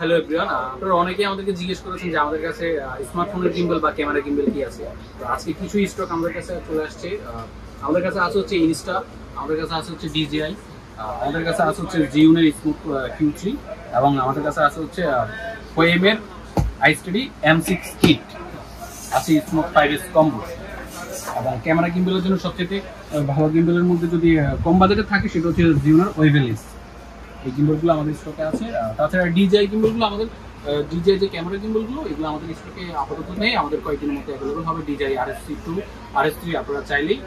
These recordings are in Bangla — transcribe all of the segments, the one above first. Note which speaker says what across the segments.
Speaker 1: হ্যালো এভরিওয়ান, আপনারা অনেকেই আমাদেরকে জিজ্ঞেস করেছেন যে আমাদের কাছে স্মার্টফোনের গিম্বল বা ক্যামেরা গিম্বল কি আছে। তো আজকে কিছু স্টক আমাদের কাছে চলে আসছে। আমাদের কাছে আছে হচ্ছে ইনস্টা, আমাদের কাছে আছে হচ্ছে ডিজিআই, আমাদের কাছে আছে হচ্ছে জিউনের স্মুথ Q3 এবং আমাদের কাছে আছে হচ্ছে হোয়েমের আইস্টাডি M6 কিট, আছে স্মুথ 5S কম্বো। এবং ক্যামেরা গিম্বলের জন্য সবচেয়ে ভালো গিম্বলের মধ্যে যদি কম বাজেটে থাকে সেটা হচ্ছে জিউনের ওয়েভেলিস। এই গিম্বলগুলো আমাদের স্টকে আছে। তাছাড়া ডিজিআই গিম্বলগুলো আমাদের ডিজিআই যে ক্যামেরা গিম্বলগুলো এগুলো আমাদের স্টকে আপাতত নেই, আমাদের কয়েকদিনের মধ্যে অ্যাভেলেবল হবে। ডিজিআই RS3 RS3 আপনারা চাইলেই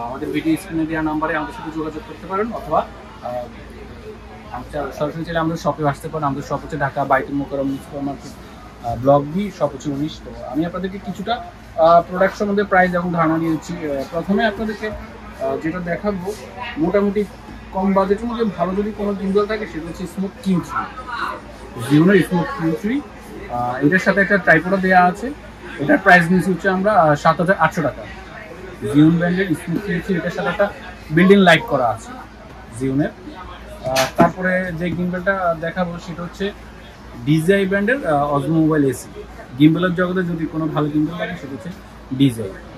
Speaker 1: আমাদের ভিডিও স্ক্রিনে দেওয়া নাম্বারে আমাদের সাথে যোগাযোগ করতে পারেন, অথবা সরাসরি চাইলে আমাদের শপে আসতে পারেন। আমাদের শপ হচ্ছে Dhaka Baitul Mokarram super market, block B, shop হচ্ছে 19। তো আমি আপনাদেরকে কিছুটা প্রোডাক্ট সম্বন্ধে প্রাইস এবং ধারণা দিয়েছি। প্রথমে আপনাদেরকে যেটা দেখাবো, মোটামুটি কম বাজেটের মধ্যে ভালো যদি কোনো গিম্বল থাকে সেটা হচ্ছে স্মুথ Q3, জিওনের স্মুথ Q3। এটার সাথে একটা ট্রাইপডও দেওয়া আছে। এটার প্রাইস নিচ্ছি হচ্ছে আমরা 7,800 টাকা। জিওন ব্র্যান্ডের স্মুথ Q3, এটার সাথে একটা বিল্ডিং লাইট করা আছে জিওনের। তারপরে যে গিম্বলটা দেখাবো সেটা হচ্ছে ডিজিআই ব্র্যান্ডের অজমো মোবাইল এসি। গিম্বলের জগতে যদি কোনো ভালো গিম্বল থাকে সেটা হচ্ছে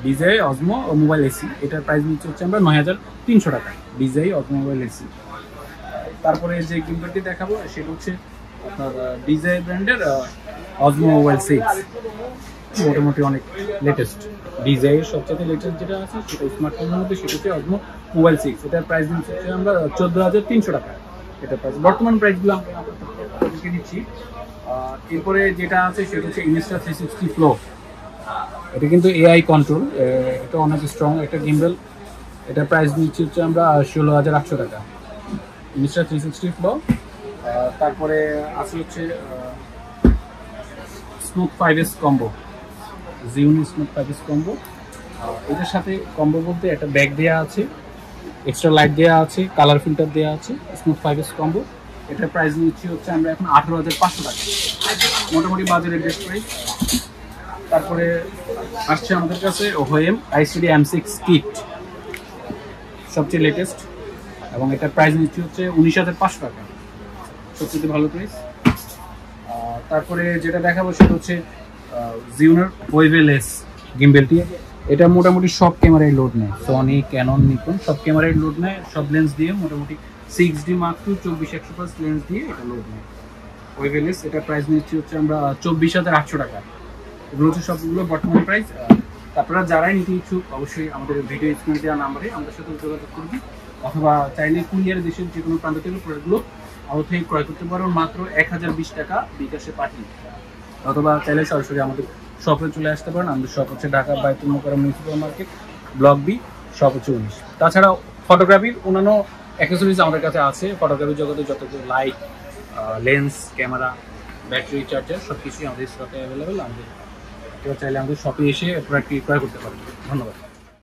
Speaker 1: ডিজিআই অজমো মোবাইল এসি। এটার প্রাইস নিচ্ছে হচ্ছে আমরা 9,300 টাকা, ডিজিআই অজমো মোবাইল এসি। তারপরে যে গিম্বলটি দেখাবো সেটা হচ্ছে আপনার ডিজিআই ব্র্যান্ডের অজমো মোবাইল 6, মোটামুটি অনেক লেটেস্ট। ডিজিআইয়ের সবচেয়ে লেটেস্ট যেটা আছে সেটা স্মার্টফোনের মধ্যে, সেটা হচ্ছে অজমো মোবাইল 6। এটার প্রাইস নিচ্ছে হচ্ছে আমরা 14,300 টাকা। এটার প্রাইস বর্তমান প্রাইসগুলো আমরা আপনাদেরকে দিচ্ছি। এরপরে যেটা আছে সেটা হচ্ছে ইনস্টা 360 ফ্লো। এটা কিন্তু এআই কন্ট্রোল, এটা অনেক স্ট্রং একটা গিম্বল। এটার প্রাইস দিচ্ছি হচ্ছে আমরা 16,800 টাকা, ইনস্টা 360 ফ্লো। তারপরে আছে হচ্ছে smooth 5S combo, Gionee smooth 5S combo. এটার সাথে কম্বো বলতে একটা ব্যাগ দেওয়া আছে, এক্সট্রা লাইট দেওয়া আছে, কালার ফিল্টার দেওয়া আছে, স্মুথ 5S কম্বো। এটার প্রাইস নিচ্ছি হচ্ছে আমরা এখন 18,500 টাকা, মোটামুটি বাজারের বেস্ট প্রাইস। তারপরে আসছে আমাদের কাছে হোয়েম আইস্টাডি M6 কিট, সবচেয়ে লেটেস্ট, এবং এটার প্রাইস নিচ্ছি হচ্ছে 19,500 টাকা, সবচেয়ে ভালো প্রাইস। তারপরে যেটা দেখাবো সেটা হচ্ছে জিওনের ওয়েভেলেস গিম্বলটি। এটা মোটামুটি সব ক্যামেরায় লোড নেয়, সনি, ক্যানন, নিকন সব ক্যামেরায় লোড নেয়, সব লেন্স দিয়ে মোটামুটি 6D Mark II 24-100+ লেন্স দিয়ে এটা লোড নেয়, ওয়েভেলেস। এটার প্রাইস নিচ্ছি হচ্ছে আমরা 24,800 টাকা। এগুলো হচ্ছে সবগুলো বর্তমান প্রাইস। আপনারা যারাই নিতে ইচ্ছুক অবশ্যই আমাদের ভিডিও স্ক্রিনে দেওয়া নাম্বারে আমাদের সাথে যোগাযোগ করবে, অথবা চাইলে কুরিয়ারে দেশের যে কোনো প্রান্ত থেকে প্রোডাক্টগুলো আমাদের থেকে ক্রয় করতে পারো মাত্র 1,020 টাকা বিকাশে পাঠিয়ে, অথবা চাইলে সরাসরি আমাদের শপে চলে আসতে পারেন। আমাদের শপ হচ্ছে Dhaka Baitul Mokarram super market, block B, shop হচ্ছে 19। তাছাড়াও ফটোগ্রাফির অন্যান্য অ্যাক্সেসরিজ আমাদের কাছে আছে। ফটোগ্রাফির জগতে যতগুলো light, lens, camera, battery, charger সব কিছুই আমাদের স্টকে অ্যাভেলেবেল। আমাদের চাইলে আমাদের শপে এসে প্রোডাক্টটি ক্রয় করতে পারেন। ধন্যবাদ।